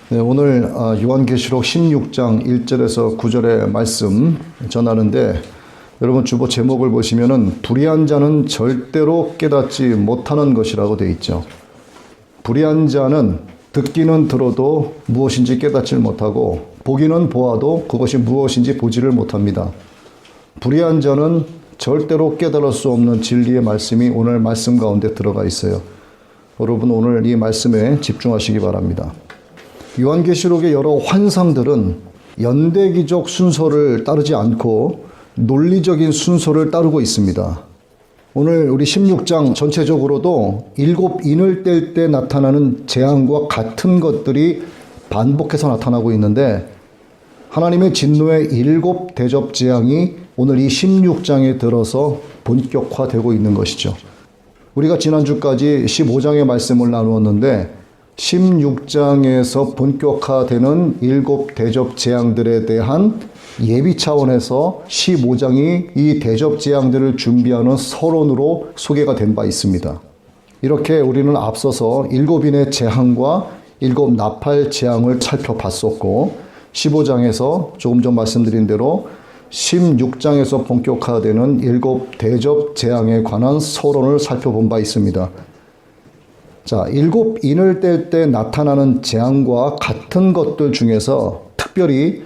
네, 오늘 요한계시록 16장 1절에서 9절의 말씀 전하는데, 여러분 주보 제목을 보시면은 불의한 자는 절대로 깨닫지 못하는 것이라고 되어 있죠. 불의한 자는 듣기는 들어도 무엇인지 깨닫지 못하고 보기는 보아도 그것이 무엇인지 보지를 못합니다. 불의한 자는 절대로 깨달을 수 없는 진리의 말씀이 오늘 말씀 가운데 들어가 있어요. 여러분 오늘 이 말씀에 집중하시기 바랍니다. 요한계시록의 여러 환상들은 연대기적 순서를 따르지 않고 논리적인 순서를 따르고 있습니다. 오늘 우리 16장 전체적으로도 일곱 인을 뗄 때 나타나는 재앙과 같은 것들이 반복해서 나타나고 있는데, 하나님의 진노의 일곱 대접 재앙이 오늘 이 16장에 들어서 본격화되고 있는 것이죠. 우리가 지난주까지 15장의 말씀을 나누었는데 16장에서 본격화되는 일곱 대접 재앙들에 대한 예비 차원에서 15장이 이 대접 재앙들을 준비하는 서론으로 소개가 된 바 있습니다. 이렇게 우리는 앞서서 일곱인의 재앙과 일곱 나팔 재앙을 살펴봤었고, 15장에서 조금 전 말씀드린 대로 16장에서 본격화되는 일곱 대접 재앙에 관한 서론을 살펴본 바 있습니다. 자, 일곱 인을 뗄 때 나타나는 재앙과 같은 것들 중에서 특별히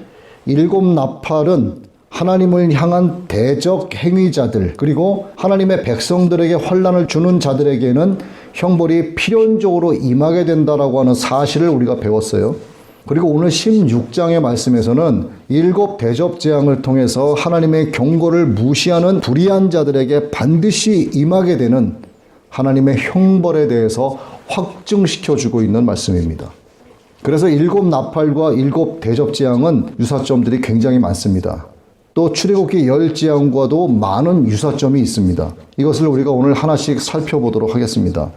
일곱 나팔은 하나님을 향한 대적 행위자들, 그리고 하나님의 백성들에게 환난을 주는 자들에게는 형벌이 필연적으로 임하게 된다라고 하는 사실을 우리가 배웠어요. 그리고 오늘 16장의 말씀에서는 일곱 대접 재앙을 통해서 하나님의 경고를 무시하는 불의한 자들에게 반드시 임하게 되는 하나님의 형벌에 대해서 확증시켜주고 있는 말씀입니다. 그래서 일곱 나팔과 일곱 대접 재앙은 유사점들이 굉장히 많습니다. 또 출애굽기 10재앙과도 많은 유사점이 있습니다. 이것을 우리가 오늘 하나씩 살펴보도록 하겠습니다.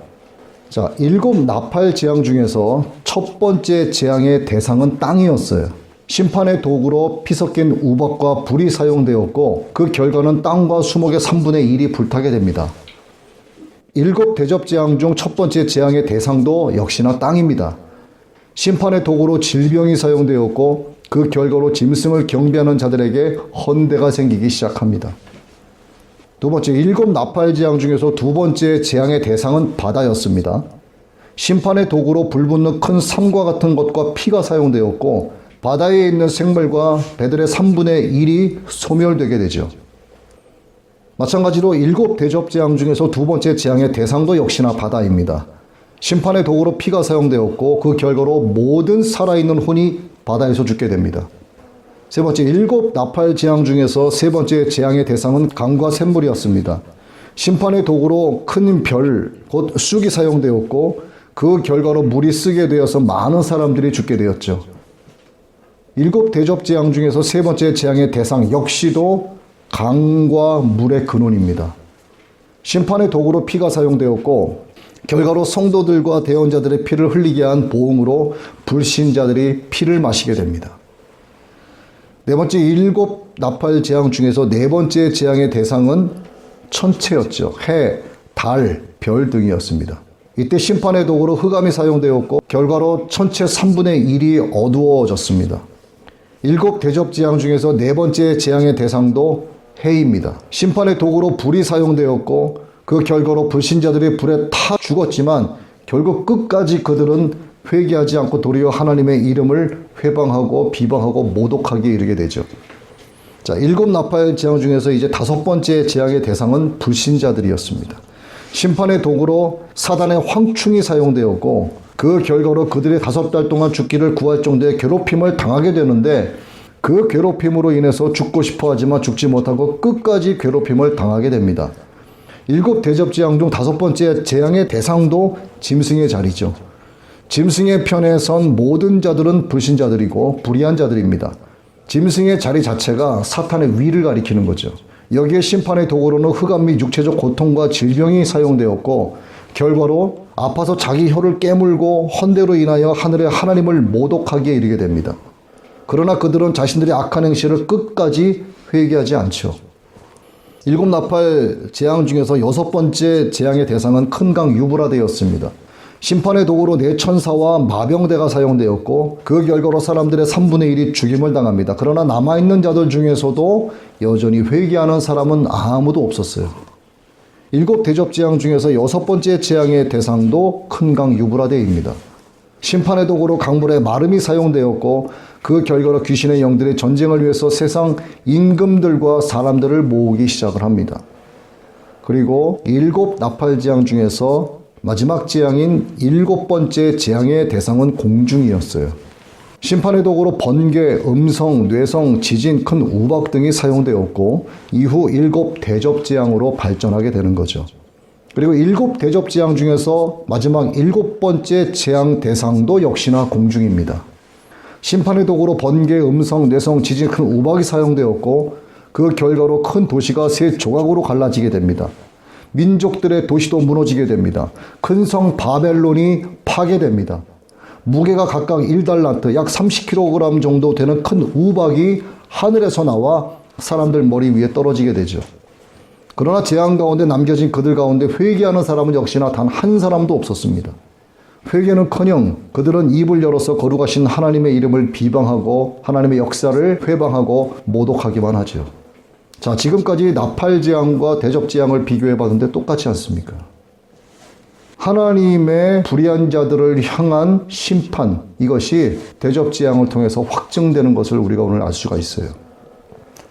자, 일곱 나팔 재앙 중에서 첫 번째 재앙의 대상은 땅이었어요. 심판의 도구로 피 섞인 우박과 불이 사용되었고, 그 결과는 땅과 수목의 3분의 1이 불타게 됩니다. 일곱 대접 재앙 중 첫 번째 재앙의 대상도 역시나 땅입니다. 심판의 도구로 질병이 사용되었고, 그 결과로 짐승을 경배하는 자들에게 헌대가 생기기 시작합니다. 두 번째, 일곱 나팔 재앙 중에서 두 번째 재앙의 대상은 바다였습니다. 심판의 도구로 불붙는 큰 산과 같은 것과 피가 사용되었고, 바다에 있는 생물과 배들의 3분의 1이 소멸되게 되죠. 마찬가지로 일곱 대접 재앙 중에서 두 번째 재앙의 대상도 역시나 바다입니다. 심판의 도구로 피가 사용되었고, 그 결과로 모든 살아있는 혼이 바다에서 죽게 됩니다. 세 번째, 일곱 나팔 재앙 중에서 세 번째 재앙의 대상은 강과 샘물이었습니다. 심판의 도구로 큰 별, 곧 쑥이 사용되었고, 그 결과로 물이 쓰게 되어서 많은 사람들이 죽게 되었죠. 일곱 대접 재앙 중에서 세 번째 재앙의 대상 역시도 강과 물의 근원입니다. 심판의 도구로 피가 사용되었고, 결과로 성도들과 대언자들의 피를 흘리게 한 보응으로 불신자들이 피를 마시게 됩니다. 네 번째, 일곱 나팔 재앙 중에서 네 번째 재앙의 대상은 천체였죠. 해, 달, 별 등이었습니다. 이때 심판의 도구로 흑암이 사용되었고, 결과로 천체 3분의 1이 어두워졌습니다. 일곱 대접 재앙 중에서 네 번째 재앙의 대상도 해입니다. 심판의 도구로 불이 사용되었고, 그 결과로 불신자들이 불에 타 죽었지만 결국 끝까지 그들은 회개하지 않고 도리어 하나님의 이름을 회방하고 비방하고 모독하기에 이르게 되죠. 자, 일곱 나팔 재앙 중에서 이제 다섯 번째 재앙의 대상은 불신자들이었습니다. 심판의 도구로 사단의 황충이 사용되었고, 그 결과로 그들이 5달 동안 죽기를 구할 정도의 괴롭힘을 당하게 되는데, 그 괴롭힘으로 인해서 죽고 싶어 하지만 죽지 못하고 끝까지 괴롭힘을 당하게 됩니다. 일곱 대접 재앙 중 다섯 번째 재앙의 대상도 짐승의 자리죠. 짐승의 편에 선 모든 자들은 불신자들이고 불의한 자들입니다. 짐승의 자리 자체가 사탄의 위를 가리키는 거죠. 여기에 심판의 도구로는 흑암 및 육체적 고통과 질병이 사용되었고, 결과로 아파서 자기 혀를 깨물고 헌대로 인하여 하늘의 하나님을 모독하기에 이르게 됩니다. 그러나 그들은 자신들의 악한 행실을 끝까지 회개하지 않죠. 일곱 나팔 재앙 중에서 여섯 번째 재앙의 대상은 큰 강 유브라데였습니다. 심판의 도구로 네 천사와 마병대가 사용되었고 그 결과로 사람들의 3분의 1이 죽임을 당합니다. 그러나 남아있는 자들 중에서도 여전히 회개하는 사람은 아무도 없었어요. 7 대접재앙 중에서 6번째 재앙의 대상도 큰 강 유브라데입니다. 심판의 도구로 강물의 마름이 사용되었고 그 결과로 귀신의 영들이 전쟁을 위해서 세상 임금들과 사람들을 모으기 시작을 합니다. 그리고 7 나팔재앙 중에서 마지막 재앙인 7번째 재앙의 대상은 공중이었어요. 심판의 도구로 번개, 음성, 뇌성, 지진, 큰 우박 등이 사용되었고 이후 7 대접재앙으로 발전하게 되는 거죠. 그리고 7 대접재앙 중에서 마지막 7번째 재앙 대상도 역시나 공중입니다. 심판의 도구로 번개, 음성, 뇌성, 지진, 큰 우박이 사용되었고 그 결과로 큰 도시가 3 조각으로 갈라지게 됩니다. 민족들의 도시도 무너지게 됩니다. 큰 성 바벨론이 파괴됩니다. 무게가 각각 1달란트, 약 30kg 정도 되는 큰 우박이 하늘에서 나와 사람들 머리 위에 떨어지게 되죠. 그러나 재앙 가운데 남겨진 그들 가운데 회개하는 사람은 역시나 단 한 사람도 없었습니다. 회개는커녕 그들은 입을 열어서 거룩하신 하나님의 이름을 비방하고 하나님의 역사를 회방하고 모독하기만 하죠. 자, 지금까지 나팔재앙과 대접재앙을 비교해봤는데 똑같지 않습니까? 하나님의 불의한 자들을 향한 심판, 이것이 대접재앙을 통해서 확증되는 것을 우리가 오늘 알 수가 있어요.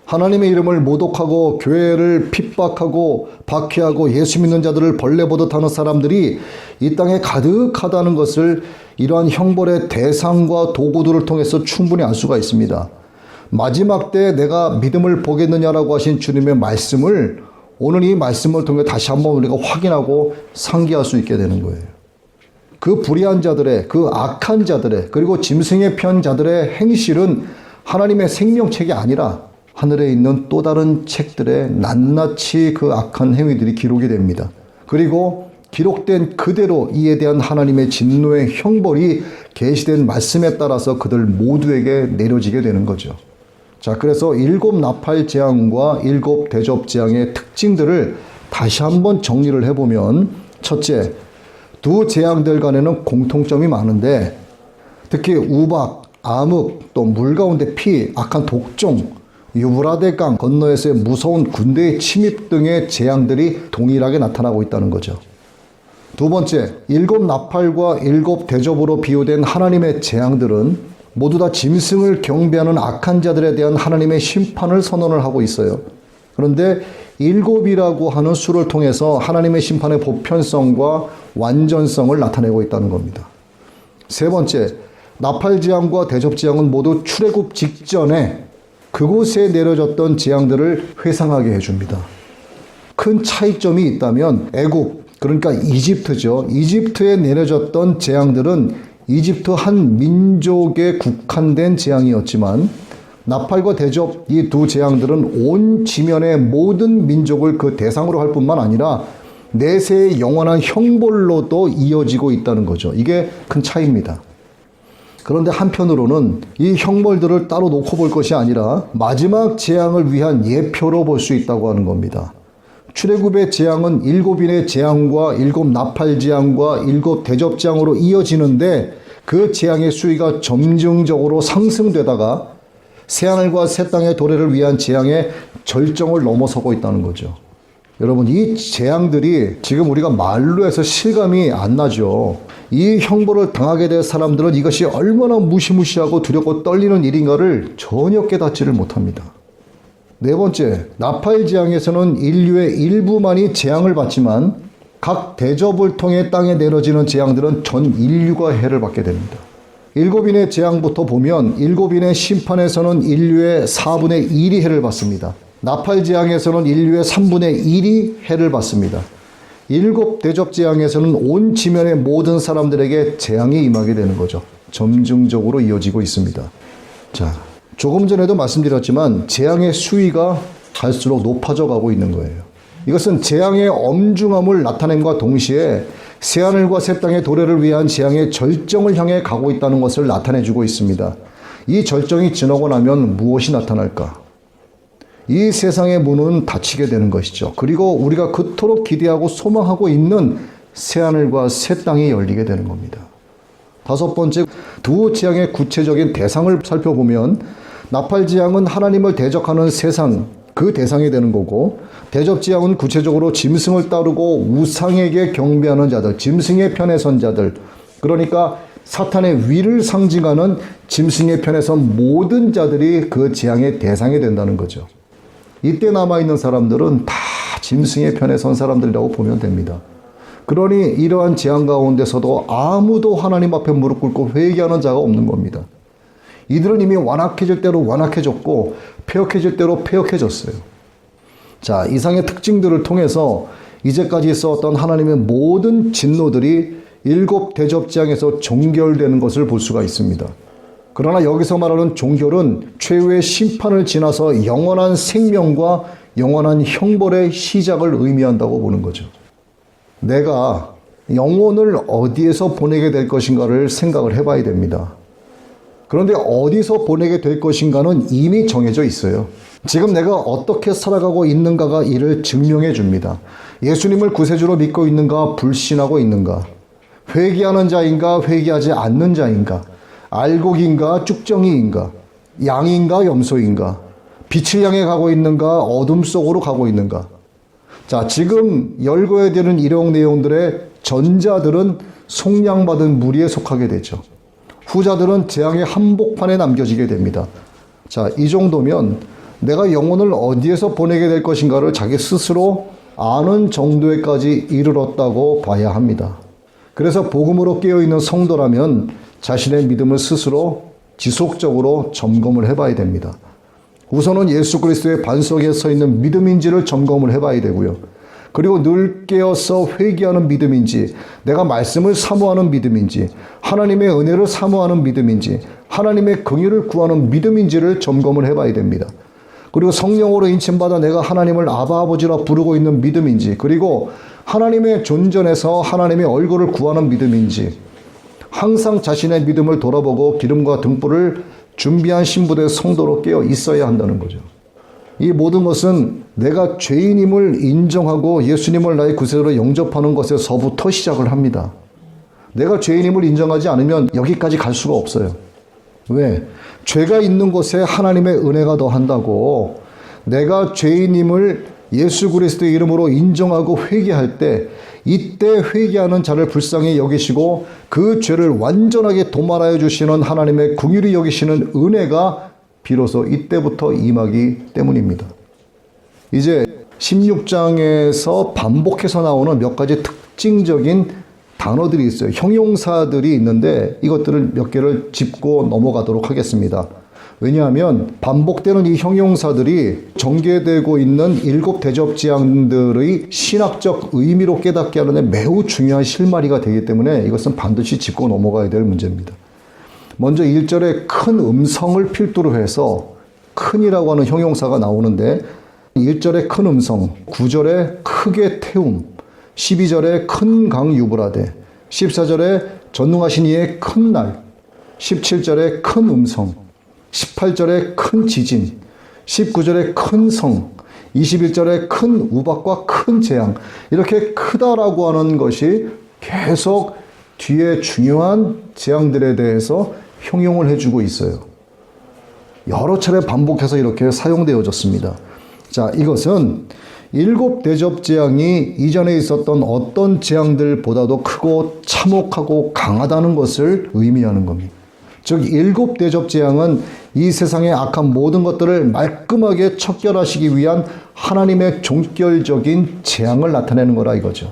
하나님의 이름을 모독하고 교회를 핍박하고 박해하고 예수 믿는 자들을 벌레 보듯 하는 사람들이 이 땅에 가득하다는 것을 이러한 형벌의 대상과 도구들을 통해서 충분히 알 수가 있습니다. 마지막 때에 내가 믿음을 보겠느냐라고 하신 주님의 말씀을 오늘 이 말씀을 통해 다시 한번 우리가 확인하고 상기할 수 있게 되는 거예요. 그 불의한 자들의, 그 악한 자들의, 그리고 짐승의 편 자들의 행실은 하나님의 생명책이 아니라 하늘에 있는 또 다른 책들에 낱낱이 그 악한 행위들이 기록이 됩니다. 그리고 기록된 그대로 이에 대한 하나님의 진노의 형벌이 계시된 말씀에 따라서 그들 모두에게 내려지게 되는 거죠. 자, 그래서 7 나팔 재앙과 7 대접 재앙의 특징들을 다시 한번 정리를 해보면, 첫째, 두 재앙들 간에는 공통점이 많은데 특히 우박, 암흑, 또 물 가운데 피, 악한 독종, 유브라데 강 건너에서의 무서운 군대의 침입 등의 재앙들이 동일하게 나타나고 있다는 거죠. 두 번째, 7 나팔과 7 대접으로 비유된 하나님의 재앙들은 모두 다 짐승을 경배하는 악한 자들에 대한 하나님의 심판을 선언을 하고 있어요. 그런데 7이라고 하는 수를 통해서 하나님의 심판의 보편성과 완전성을 나타내고 있다는 겁니다. 세 번째, 나팔재앙과 대접재앙은 모두 출애굽 직전에 그곳에 내려졌던 재앙들을 회상하게 해줍니다. 큰 차이점이 있다면 애굽, 그러니까 이집트죠. 이집트에 내려졌던 재앙들은 이집트 한 민족에 국한된 재앙이었지만 나팔과 대접 이 두 재앙들은 온 지면의 모든 민족을 그 대상으로 할 뿐만 아니라 내세의 영원한 형벌로도 이어지고 있다는 거죠. 이게 큰 차이입니다. 그런데 한편으로는 이 형벌들을 따로 놓고 볼 것이 아니라 마지막 재앙을 위한 예표로 볼 수 있다고 하는 겁니다. 출애굽의 재앙은 7인의 재앙과 7 나팔 재앙과 7 대접 재앙으로 이어지는데 그 재앙의 수위가 점증적으로 상승되다가 새하늘과 새 땅의 도래를 위한 재앙의 절정을 넘어서고 있다는 거죠. 여러분, 이 재앙들이 지금 우리가 말로 해서 실감이 안 나죠. 이 형벌을 당하게 될 사람들은 이것이 얼마나 무시무시하고 두렵고 떨리는 일인가를 전혀 깨닫지를 못합니다. 네 번째, 나팔 재앙에서는 인류의 일부만이 재앙을 받지만 각 대접을 통해 땅에 내려지는 재앙들은 전 인류가 해를 받게 됩니다. 7인의 재앙부터 보면 7인의 심판에서는 인류의 4분의 1이 해를 받습니다. 나팔 재앙에서는 인류의 3분의 1이 해를 받습니다. 7 대접 재앙에서는 온 지면의 모든 사람들에게 재앙이 임하게 되는 거죠. 점증적으로 이어지고 있습니다. 자, 조금 전에도 말씀드렸지만 재앙의 수위가 갈수록 높아져 가고 있는 거예요. 이것은 재앙의 엄중함을 나타냄과 동시에 새하늘과 새 땅의 도래를 위한 재앙의 절정을 향해 가고 있다는 것을 나타내주고 있습니다. 이 절정이 지나고 나면 무엇이 나타날까? 이 세상의 문은 닫히게 되는 것이죠. 그리고 우리가 그토록 기대하고 소망하고 있는 새하늘과 새 땅이 열리게 되는 겁니다. 다섯 번째, 두 재앙의 구체적인 대상을 살펴보면 나팔재앙은 하나님을 대적하는 세상, 그 대상이 되는 거고, 대접재앙은 구체적으로 짐승을 따르고 우상에게 경배하는 자들, 짐승의 편에 선 자들, 그러니까 사탄의 위를 상징하는 짐승의 편에 선 모든 자들이 그 재앙의 대상이 된다는 거죠. 이때 남아있는 사람들은 다 짐승의 편에 선 사람들이라고 보면 됩니다. 그러니 이러한 재앙 가운데서도 아무도 하나님 앞에 무릎 꿇고 회개하는 자가 없는 겁니다. 이들은 이미 완악해질 대로 완악해졌고 패역해질 대로 패역해졌어요. 자, 이상의 특징들을 통해서 이제까지 있었던 하나님의 모든 진노들이 일곱 대접재앙에서 종결되는 것을 볼 수가 있습니다. 그러나 여기서 말하는 종결은 최후의 심판을 지나서 영원한 생명과 영원한 형벌의 시작을 의미한다고 보는 거죠. 내가 영혼을 어디에서 보내게 될 것인가를 생각을 해봐야 됩니다. 그런데 어디서 보내게 될 것인가는 이미 정해져 있어요. 지금 내가 어떻게 살아가고 있는가가 이를 증명해 줍니다. 예수님을 구세주로 믿고 있는가, 불신하고 있는가, 회개하는 자인가, 회개하지 않는 자인가, 알곡인가, 쭉정이인가, 양인가, 염소인가, 빛을 향해 가고 있는가, 어둠 속으로 가고 있는가. 자, 지금 열거해야 되는 이런 내용들의 전자들은 속량받은 무리에 속하게 되죠. 후자들은 재앙의 한복판에 남겨지게 됩니다. 자, 이 정도면 내가 영혼을 어디에서 보내게 될 것인가를 자기 스스로 아는 정도에까지 이르렀다고 봐야 합니다. 그래서 복음으로 깨어있는 성도라면 자신의 믿음을 스스로 지속적으로 점검을 해봐야 됩니다. 우선은 예수 그리스도의 반석에 서 있는 믿음인지를 점검을 해봐야 되고요. 그리고 늘 깨어서 회개하는 믿음인지, 내가 말씀을 사모하는 믿음인지, 하나님의 은혜를 사모하는 믿음인지, 하나님의 긍휼을 구하는 믿음인지를 점검을 해봐야 됩니다. 그리고 성령으로 인침받아 내가 하나님을 아바 아버지라 부르고 있는 믿음인지, 그리고 하나님의 존전에서 하나님의 얼굴을 구하는 믿음인지, 항상 자신의 믿음을 돌아보고 기름과 등불을 준비한 신부된 성도로 깨어 있어야 한다는 거죠. 이 모든 것은 내가 죄인임을 인정하고 예수님을 나의 구세주로 영접하는 것에서부터 시작을 합니다. 내가 죄인임을 인정하지 않으면 여기까지 갈 수가 없어요. 왜? 죄가 있는 곳에 하나님의 은혜가 더한다고. 내가 죄인임을 예수 그리스도의 이름으로 인정하고 회개할 때, 이때 회개하는 자를 불쌍히 여기시고 그 죄를 완전하게 도말하여 주시는 하나님의 긍휼히 여기시는 은혜가 비로소 이때부터 임하기 때문입니다. 이제 16장에서 반복해서 나오는 몇 가지 특징적인 단어들이 있어요. 형용사들이 있는데 이것들을 몇 개를 짚고 넘어가도록 하겠습니다. 왜냐하면 반복되는 이 형용사들이 전개되고 있는 일곱 대접재앙들의 신학적 의미로 깨닫게 하는 데 매우 중요한 실마리가 되기 때문에 이것은 반드시 짚고 넘어가야 될 문제입니다. 먼저 1절에 큰 음성을 필두로 해서 큰이라고 하는 형용사가 나오는데 1절에 큰 음성, 9절에 크게 태움, 12절에 큰 강 유브라데, 14절에 전능하신 이의 큰 날, 17절에 큰 음성, 18절에 큰 지진, 19절에 큰 성, 21절에 큰 우박과 큰 재앙, 이렇게 크다라고 하는 것이 계속 뒤에 중요한 재앙들에 대해서 형용을 해주고 있어요. 여러 차례 반복해서 이렇게 사용되어졌습니다. 자, 이것은 일곱 대접재앙이 이전에 있었던 어떤 재앙들보다도 크고 참혹하고 강하다는 것을 의미하는 겁니다. 즉 일곱 대접재앙은 이 세상의 악한 모든 것들을 말끔하게 척결하시기 위한 하나님의 종결적인 재앙을 나타내는 거라 이거죠.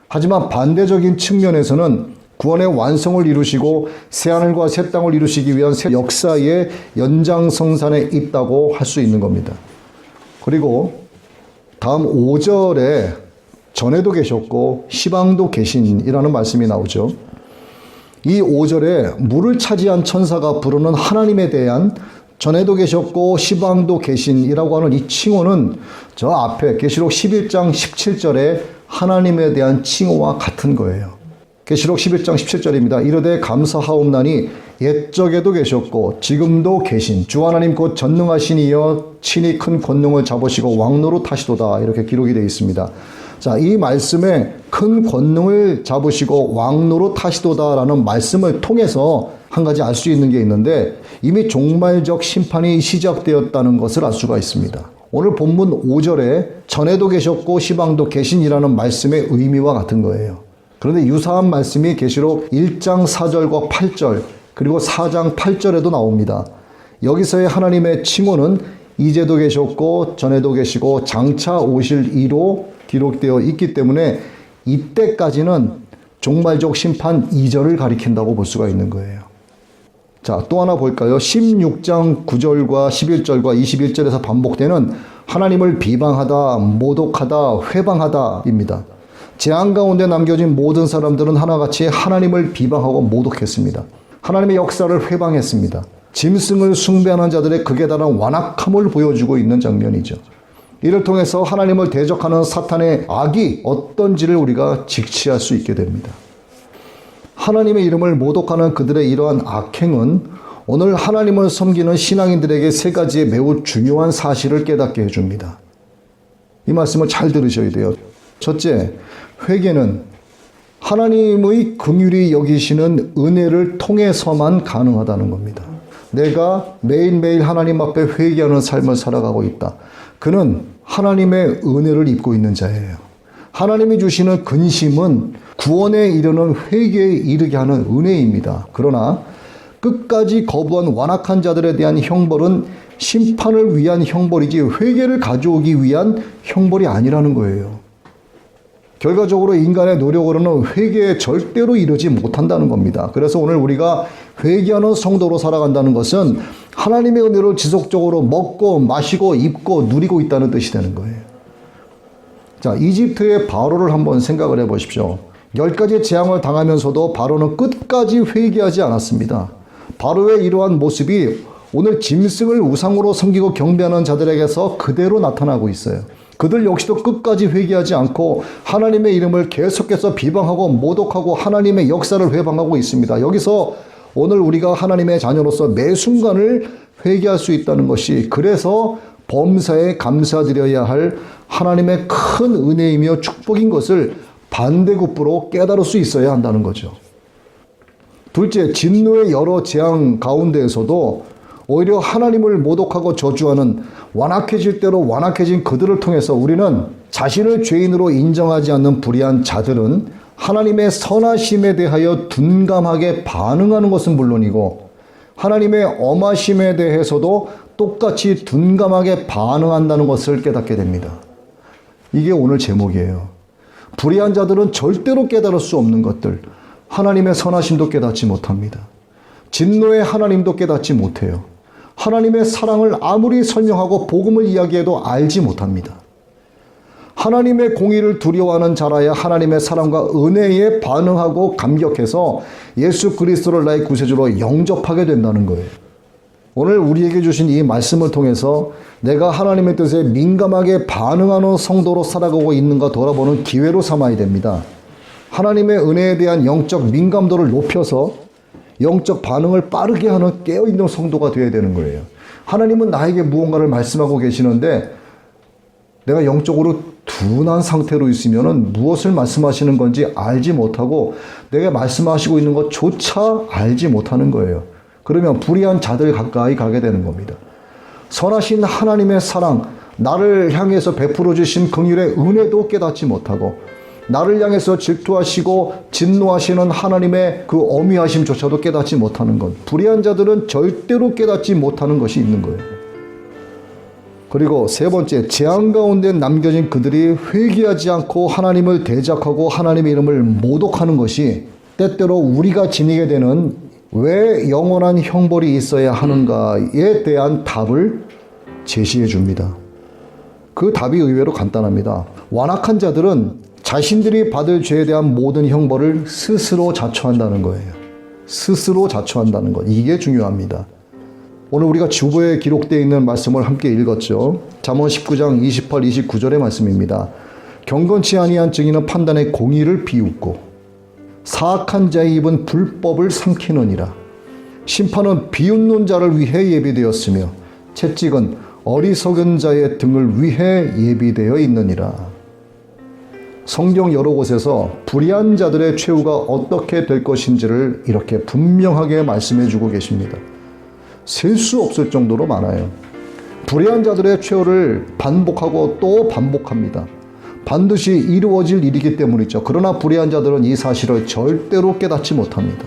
하지만 반대적인 측면에서는 구원의 완성을 이루시고 새하늘과 새 땅을 이루시기 위한 새 역사의 연장성산에 있다고 할 수 있는 겁니다. 그리고 다음 5절에 전에도 계셨고 시방도 계신이라는 말씀이 나오죠. 이 5절에 물을 차지한 천사가 부르는 하나님에 대한 전에도 계셨고 시방도 계신이라고 하는 이 칭호는 저 앞에 계시록 11장 17절에 하나님에 대한 칭호와 같은 거예요. 계시록 11장 17절입니다. 이르되 감사하옵나니 옛적에도 계셨고 지금도 계신 주 하나님 곧 전능하신 이여 친히 큰 권능을 잡으시고 왕노로 타시도다. 이렇게 기록이 되어 있습니다. 자, 이 말씀에 큰 권능을 잡으시고 왕노로 타시도다라는 말씀을 통해서 한 가지 알 수 있는 게 있는데 이미 종말적 심판이 시작되었다는 것을 알 수가 있습니다. 오늘 본문 5절에 전에도 계셨고 시방도 계신이라는 말씀의 의미와 같은 거예요. 그런데 유사한 말씀이 계시록 1장 4절과 8절 그리고 4장 8절에도 나옵니다. 여기서의 하나님의 칭호는 이제도 계셨고 전에도 계시고 장차 오실 이로 기록되어 있기 때문에 이때까지는 종말적 심판 2절을 가리킨다고 볼 수가 있는 거예요. 자, 또 하나 볼까요? 16장 9절과 11절과 21절에서 반복되는 하나님을 비방하다, 모독하다, 회방하다입니다. 재앙 가운데 남겨진 모든 사람들은 하나같이 하나님을 비방하고 모독했습니다. 하나님의 역사를 회방했습니다. 짐승을 숭배하는 자들의 극에 달한 완악함을 보여주고 있는 장면이죠. 이를 통해서 하나님을 대적하는 사탄의 악이 어떤지를 우리가 직시할 수 있게 됩니다. 하나님의 이름을 모독하는 그들의 이러한 악행은 오늘 하나님을 섬기는 신앙인들에게 세 가지의 매우 중요한 사실을 깨닫게 해줍니다. 이 말씀을 잘 들으셔야 돼요. 첫째, 회개는 하나님의 긍휼히 여기시는 은혜를 통해서만 가능하다는 겁니다. 내가 매일매일 하나님 앞에 회개하는 삶을 살아가고 있다. 그는 하나님의 은혜를 입고 있는 자예요. 하나님이 주시는 근심은 구원에 이르는 회개에 이르게 하는 은혜입니다. 그러나 끝까지 거부한 완악한 자들에 대한 형벌은 심판을 위한 형벌이지 회개를 가져오기 위한 형벌이 아니라는 거예요. 결과적으로 인간의 노력으로는 회개에 절대로 이르지 못한다는 겁니다. 그래서 오늘 우리가 회개하는 성도로 살아간다는 것은 하나님의 은혜를 지속적으로 먹고 마시고 입고 누리고 있다는 뜻이 되는 거예요. 자, 이집트의 바로를 한번 생각을 해보십시오. 10가지 재앙을 당하면서도 바로는 끝까지 회개하지 않았습니다. 바로의 이러한 모습이 오늘 짐승을 우상으로 섬기고 경배하는 자들에게서 그대로 나타나고 있어요. 그들 역시도 끝까지 회개하지 않고 하나님의 이름을 계속해서 비방하고 모독하고 하나님의 역사를 회방하고 있습니다. 여기서 오늘 우리가 하나님의 자녀로서 매 순간을 회개할 수 있다는 것이 그래서 범사에 감사드려야 할 하나님의 큰 은혜이며 축복인 것을 반대급부로 깨달을 수 있어야 한다는 거죠. 둘째, 진노의 여러 재앙 가운데에서도 오히려 하나님을 모독하고 저주하는 완악해질 대로 완악해진 그들을 통해서 우리는 자신을 죄인으로 인정하지 않는 불의한 자들은 하나님의 선하심에 대하여 둔감하게 반응하는 것은 물론이고 하나님의 엄하심에 대해서도 똑같이 둔감하게 반응한다는 것을 깨닫게 됩니다. 이게 오늘 제목이에요. 불의한 자들은 절대로 깨달을 수 없는 것들, 하나님의 선하심도 깨닫지 못합니다. 진노의 하나님도 깨닫지 못해요. 하나님의 사랑을 아무리 설명하고 복음을 이야기해도 알지 못합니다. 하나님의 공의를 두려워하는 자라야 하나님의 사랑과 은혜에 반응하고 감격해서 예수 그리스도를 나의 구세주로 영접하게 된다는 거예요. 오늘 우리에게 주신 이 말씀을 통해서 내가 하나님의 뜻에 민감하게 반응하는 성도로 살아가고 있는가 돌아보는 기회로 삼아야 됩니다. 하나님의 은혜에 대한 영적 민감도를 높여서 영적 반응을 빠르게 하는 깨어있는 성도가 되어야 되는 거예요. 하나님은 나에게 무언가를 말씀하고 계시는데 내가 영적으로 둔한 상태로 있으면 무엇을 말씀하시는 건지 알지 못하고 내가 말씀하시고 있는 것조차 알지 못하는 거예요. 그러면 불의한 자들 가까이 가게 되는 겁니다. 선하신 하나님의 사랑, 나를 향해서 베풀어 주신 긍휼의 은혜도 깨닫지 못하고 나를 향해서 질투하시고 진노하시는 하나님의 그 어미하심조차도 깨닫지 못하는 것. 불의한 자들은 절대로 깨닫지 못하는 것이 있는 거예요. 그리고 세 번째, 재앙 가운데 남겨진 그들이 회개하지 않고 하나님을 대적하고 하나님의 이름을 모독하는 것이 때때로 우리가 지니게 되는 왜 영원한 형벌이 있어야 하는가에 대한 답을 제시해 줍니다. 그 답이 의외로 간단합니다. 완악한 자들은 자신들이 받을 죄에 대한 모든 형벌을 스스로 자초한다는 거예요. 스스로 자초한다는 것. 이게 중요합니다. 오늘 우리가 주보에 기록되어 있는 말씀을 함께 읽었죠. 잠언 19장 28, 29절의 말씀입니다. 경건치 아니한 증인은 판단의 공의를 비웃고 사악한 자의 입은 불법을 삼키느니라. 심판은 비웃는 자를 위해 예비되었으며 채찍은 어리석은 자의 등을 위해 예비되어 있느니라. 성경 여러 곳에서 불의한 자들의 최후가 어떻게 될 것인지를 이렇게 분명하게 말씀해 주고 계십니다. 셀 수 없을 정도로 많아요. 불의한 자들의 최후를 반복하고 또 반복합니다. 반드시 이루어질 일이기 때문이죠. 그러나 불의한 자들은 이 사실을 절대로 깨닫지 못합니다.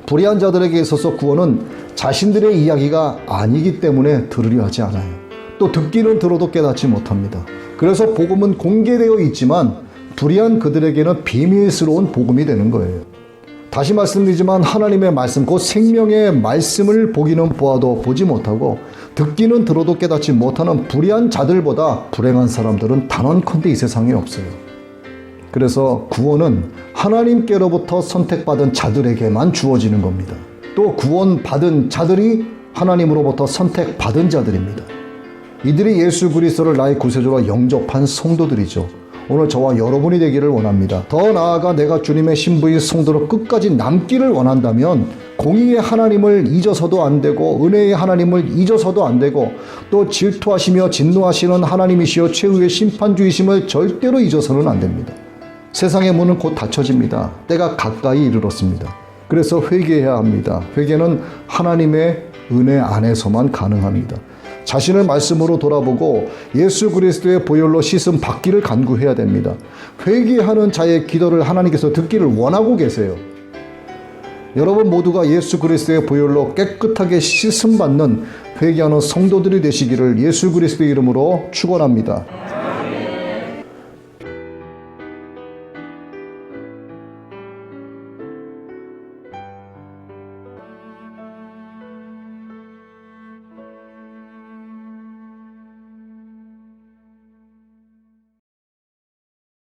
불의한 자들에게 있어서 구원은 자신들의 이야기가 아니기 때문에 들으려 하지 않아요. 또 듣기는 들어도 깨닫지 못합니다. 그래서 복음은 공개되어 있지만 불의한 그들에게는 비밀스러운 복음이 되는 거예요. 다시 말씀드리지만 하나님의 말씀, 곧 생명의 말씀을 보기는 보아도 보지 못하고 듣기는 들어도 깨닫지 못하는 불의한 자들보다 불행한 사람들은 단언컨대 이 세상에 없어요. 그래서 구원은 하나님께로부터 선택받은 자들에게만 주어지는 겁니다. 또 구원받은 자들이 하나님으로부터 선택받은 자들입니다. 이들이 예수 그리스도를 나의 구세주로 영접한 성도들이죠. 오늘 저와 여러분이 되기를 원합니다. 더 나아가 내가 주님의 신부인 성도로 끝까지 남기를 원한다면 공의의 하나님을 잊어서도 안 되고 은혜의 하나님을 잊어서도 안 되고 또 질투하시며 진노하시는 하나님이시여 최후의 심판주이심을 절대로 잊어서는 안 됩니다. 세상의 문은 곧 닫혀집니다. 때가 가까이 이르렀습니다. 그래서 회개해야 합니다. 회개는 하나님의 은혜 안에서만 가능합니다. 자신을 말씀으로 돌아보고 예수 그리스도의 보혈로 씻음 받기를 간구해야 됩니다. 회개하는 자의 기도를 하나님께서 듣기를 원하고 계세요. 여러분 모두가 예수 그리스도의 보혈로 깨끗하게 씻음 받는 회개하는 성도들이 되시기를 예수 그리스도의 이름으로 축원합니다.